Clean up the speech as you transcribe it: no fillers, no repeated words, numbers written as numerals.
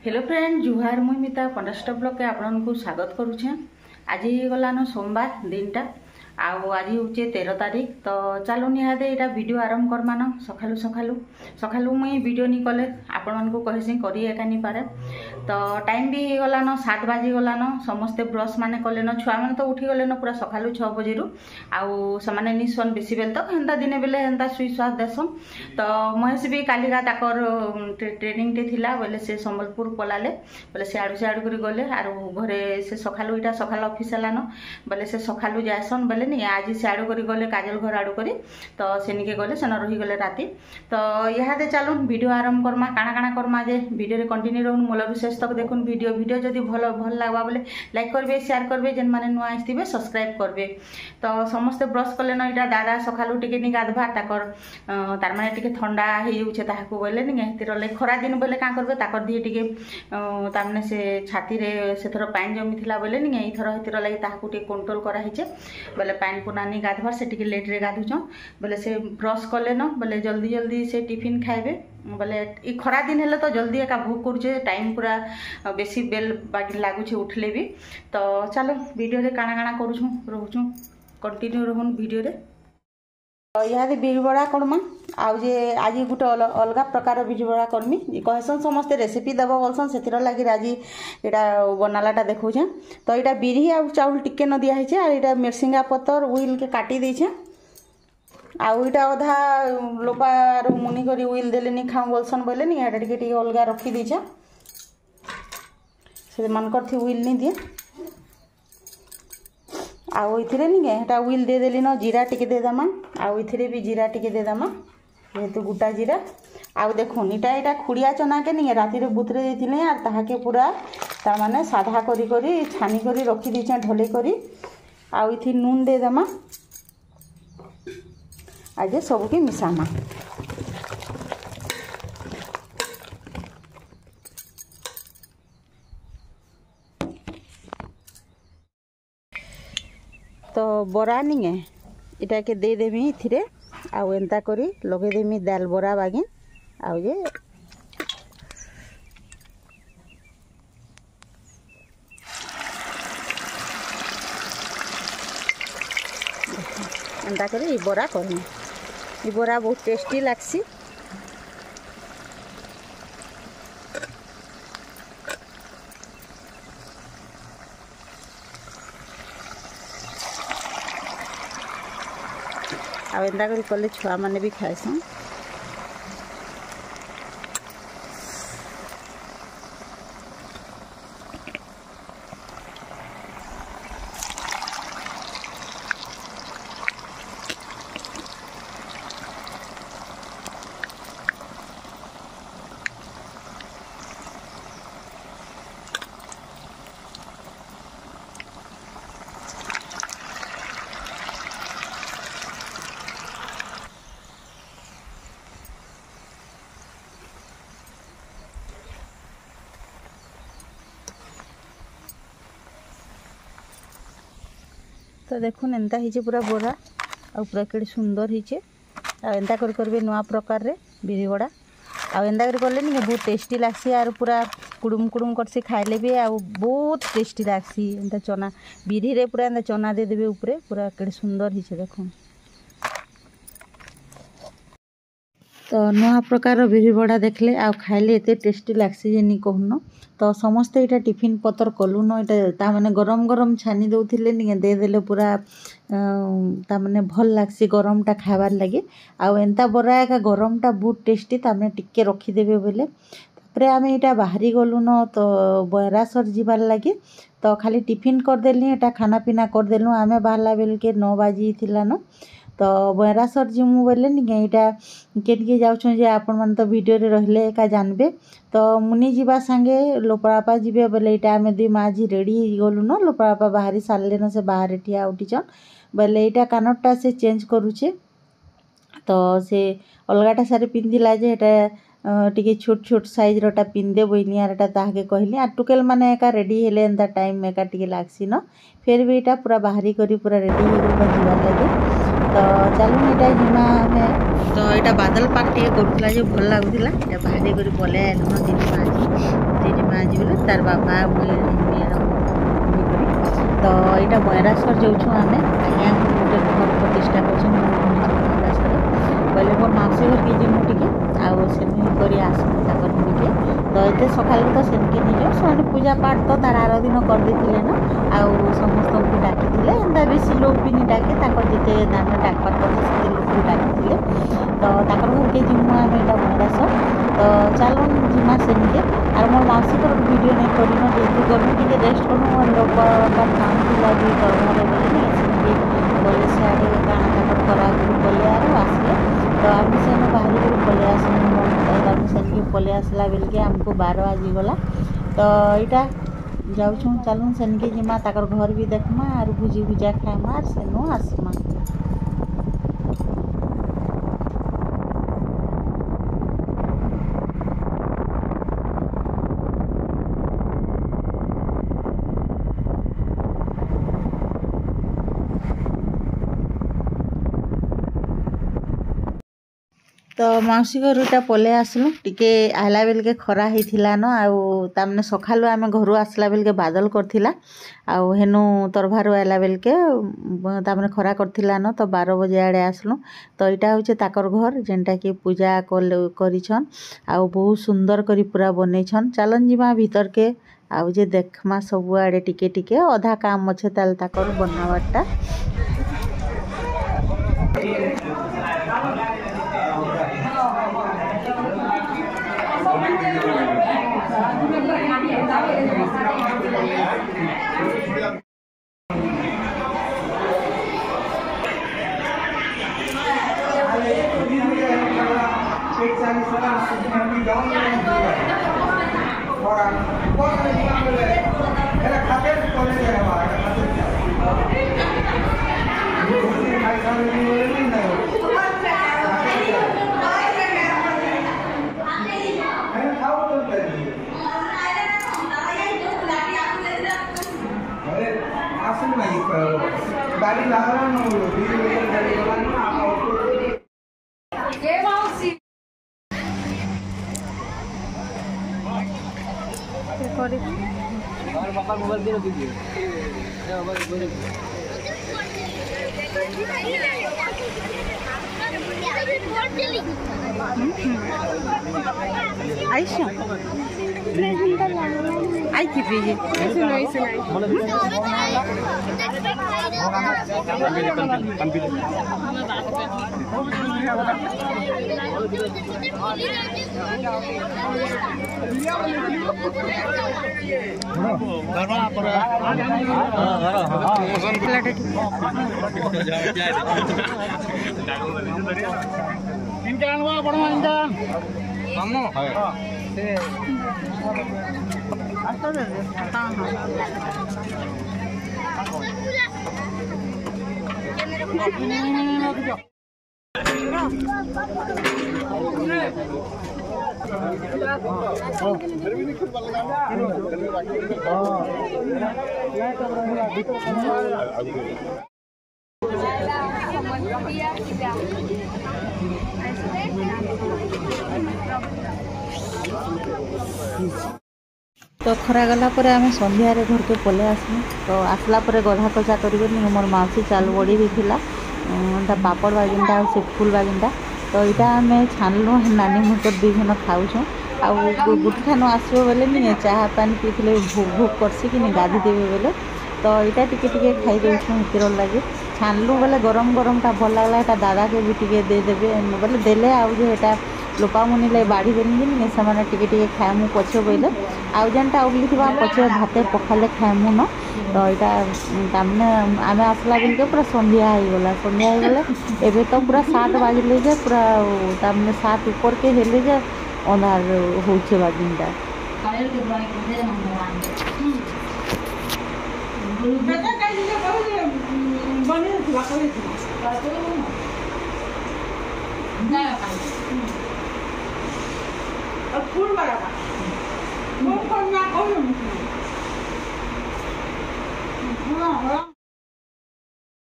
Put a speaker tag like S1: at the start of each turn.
S1: Hello friend जुहार मुई मिता पंडास्टा blog के आपन को स्वागत करुछे। आज गलान सोमवार दिनटा आज हूँ 13 तारीख। तो चलो निहादे यहाँ वीडियो आरंभ करमान सकालू सकालू सकालू मुई वीडियो नहीं कले आपण मानक कहेसी करी एका नहीं पारे। तो टाइम भी गलान 7 बाजी गलान समस्ते ब्रश माने कलेन छुआ मैंने तो उठी गलेन पूरा सकालू 6 बजे आउ से निशन बेसी बेल तो हेन्ता दिने बेले हेन्ता सुई श्वास देसन। तो महेश भी कालिका ताकर ट्रेनिंग टे थिला बोले से संबलपुर पलाले बोले से आड़ू कर गले आर घरे से सकालू इटा सकाल ऑफिस लान बोले से सकालू जासन बोले नहीं आज से आड़ू कर गले काजल घर आड़ू करी तो सेनिके गले सेन रही गले राति। तो यहाँ चलून वीडियो आरंभ करमा काଣା काଣା करमा जे वीडियो कंटिन्यू रहून मूल शेष तक देखुन वीडियो जदि भल लगवा बोले लाइक करबे शेयर करबे जेन माने नुआ आइथिबे सब्सक्राइब करबे। तो समस्ते ब्रश कले न इटा दादा सकालू टिके नि गाधवा ताकर तार माने टिके ठंडा हे जाउछे ताहाको बोले नि हेतिर ले खरा दिन बोले का करबे ताकर दी टिके तार माने से छाती रे से थरो पानी जमी थिला बोले नि एई थरो हेतिर लागि ताहाको टिके कंट्रोल करा हिचे बोले पानी पुनानी गाधवा से टिके लेट रे गाधुछन बोले से ब्रश कले न बोले जल्दी जल्दी से टिफिन खाइबे बोले ई खरा दिन हेले तो जल्दी एका भूख करुचे टाइम पूरा बेसी बेल बागी लागुचे उठले भी। तो चलो वीडियो रे काଣା काଣା करूछु रहूछु कंटिन्यू रहून वीडियो रे। यहाँ बिज बड़ा करमा आउ जे आज गोटे अलग प्रकार बिज बड़ा करमी कहसन समस्ते रेसिपी देव बोलसन से लगी आज यहाँ बनालाटा देखौछे। तो यहाँ बिरी आ चाउल टिके न दिया है और यहाँ मिर्सिंगा पतर उइल के काटी देछे आउ इटा अधा लोपार मुनि करी उइल देले नि खाऊ बोलसन बोले नि एटा टिके अलग रखी दीछे से मनकर थी उइल नहीं दिए आउ इथिरे नि एटा उइल दे देली न जीरा टिके दे दमा आउ इथिरे भी जीरा टिके दे दमा जेहेतु गोटा जीरा आउ देखुन इटा खुड़िया चना के नि राति रे बुतरे देथिले आर ताहाके पूरा ता माने साधा करी करी छानी करी रखी दीछे ढले करी आउ इथि नून दे दमा आज सबके मिसामा। तो बरा नहीं इटा के दे देमी इथिरे आउ एंता करी लगे देमी दाल बरा बागिन आउ जे एंता करी बरा करमी ये बरा बहुत टेस्टी लागसी। आ एंता करी कले छुआ माने भी खाइसन। तो देखुन एंता ही पूरा बोरा आ पूरा के सुंदर ही एंता करबे नुआ प्रकार रे बिरी बड़ा आ एंता कर करले नि बहुत टेस्टी लागसी आर पूरा कुडुम कुडुम करसी खाइले भी आ बहुत टेस्टी लागसी एंता चना बिरी रे पूरा एंता चना दे देबे ऊपरे पूरा के सुंदर ही देखुन। तो नुआ प्रकार बिरी बड़ा देखले आ खाइले एते टेस्टी लागसी जे नि कहनो। तो समस्ते इटा टिफिन पतर कलु न इटा ता माने गरम गरम छानी दउथिले नि दे देले पूरा ता माने भल लागसी गरम टा खाबार लागे आ एंता बरा एका गरम टा बहुत टेस्टी ता माने टिके रखी देबे बोले तापरे आमे इटा बाहरी गलु न तो बरासर जीवार लागे तो खाली टिफिन कर देली एटा खाना पीना कर देलु आमे बाहला बेल के 9 बाजी थिला न। तो बरासर जिमु बोले नि इटा के जाउछन जे आपण मन तो वीडियो रे रहले एका जानबे। तो मुनि जीवा संगे लोपरापा जीवे बोले इटा आमे दी माजी रेडी गलु न लोपरापा बाहरी सारले न से बाहर ठिया उठिचन बोले इटा कानटा से चेंज करूछे। तो से अलगाटा सारे पिंदिला जे एटा टिके छोट छोट साइज रोटा पिंदे बोइनी आर एटा ताहाके कहली आ टुकेल माने एका रेडी हेले एंता टाइम एका टिके लागसी न फिर भी एटा पूरा बाहरी करी पूरा रेडी हो जीवार लागे। तो चलो यहाँ जिमा हमें तो यहाँ बादल पाक टे करूला जो भल लगुला बाहरी कर पलै आलु दिन आज जिमा आज बोले तार बापा मुई तो यहाँ मयरासर जाऊँ आम आज्ञा गोटे घर प्रतिष्ठा कर मयरासर बोले मोर मौसी घर के जिमु टे आसमी आसमी टे तो ये सका तो सेनके नहीं से पूजा पाठ तो तार आर दिन करदे ना आउ समस्त को डाकी एंता बेसी लोग भी नहीं डाके जिते दान डाकबार कथा से लोग भी डाकी तो घर के जिमु आम यहाँ मयरासर तो चलो जिमा सेनके और मोर मौसी घर वीडियो नहीं कर जेहतु गलु टे रेस्ट करूँ मोर लोग काम थी भी घर बोले बोले सियाड़े काଣା करा बोले आर आसले तो आम से बाहर पलि आसलु सेनके पलि आसला बेलके आमको 12 बाजिगला तो यहाँ जाऊँ चलूँ सेनके जिमा ताकर घर भी देखमा और भुजी भुजा खाइमा और सेनु आसमा। तो मौसी घर पलि आसलु टिके आला बेलके खरा होता न आने सका आम घर आसला बेलके बादल करथिला आउ हेनु तरभारू आला बेलके तामने खरा करथिला न तो 12 बजे आड़े आसलु तो यहाँ हूँ ताकर घर जेनटा कि पूजा करिछन आउ बहुत सुंदर करी पूरा बनईछन चलन जिमा भीतर के आउ जे देखमा सब आड़े टिके टिके अधा काम अच्छे ताल ताकर बनावारटा
S2: गाड़ी लागला न बोलो गाड़ी ये मौसी और पापा मोबाइल दे दीजिए
S1: आइशा आई की पीजिए तो खरा गला पर आम संध्यार घर के पलि आसलु तो आसला पर गधा कचा कर मोर मौसी चाल बड़ी देथिला पापड़ बागिनटा से फुल बागिनटा तो यहाँ आम छानलु नानी मुकर दी जन खाऊँ आउ गुटी ठान आसो बेले नहीं चाह पानी पीते भूक भूक करसी कि गाधी देवे बेले तो यहाँ टिके टिके खाई देछुँ हितिर लगे छानलु बेले गरम गरम टा भल लगला यहाँ दादा के भी टिके देदेवे बोले देले आउ जो यहाँ लोपामुनि लाई बाड़ी देनी कि से टिके टिके खाएमु पछे बोले आउ जेनटा उगली थी पछे भाते पखाले खाएमु न तो यहाँ तमने आम आसला बेलके पूरा संध्या हो गला संध्या हो गले एबे तो पूरा 7 बाजिले जे पूरा तमने 7 ऊपर के हेले जे अंधार होछे बाजिनटा
S2: फूल बराबर वो करना कौन